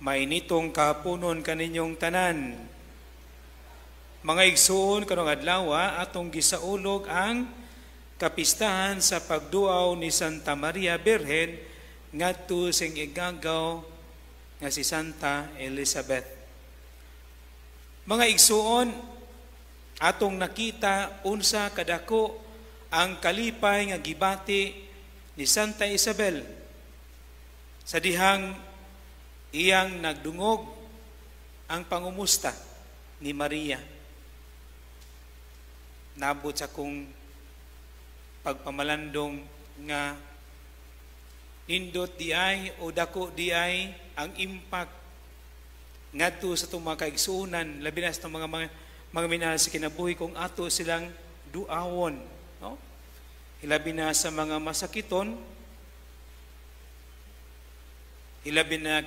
Mainitong kahaponon kaninyong tanan. Mga igsoon karong adlaw atong gisaulog ang kapistahan sa pagduaw ni Santa Maria Birhen ngadto sing igagaw nga si Santa Elizabeth. Mga igsoon, atong nakita unsa kadako ang kalipay nga gibati ni Santa Isabel sa dihang iyang nagdungog ang pangumusta ni Maria. Nabot sa kong pagpamalandong nga nindot di ay o dako di ay ang impact ngadto sa itong mga kaigsuunan, labi na sa mga minahal sa kinabuhi kung ato silang duawon. No? Ilabi na sa mga masakiton, ilabi na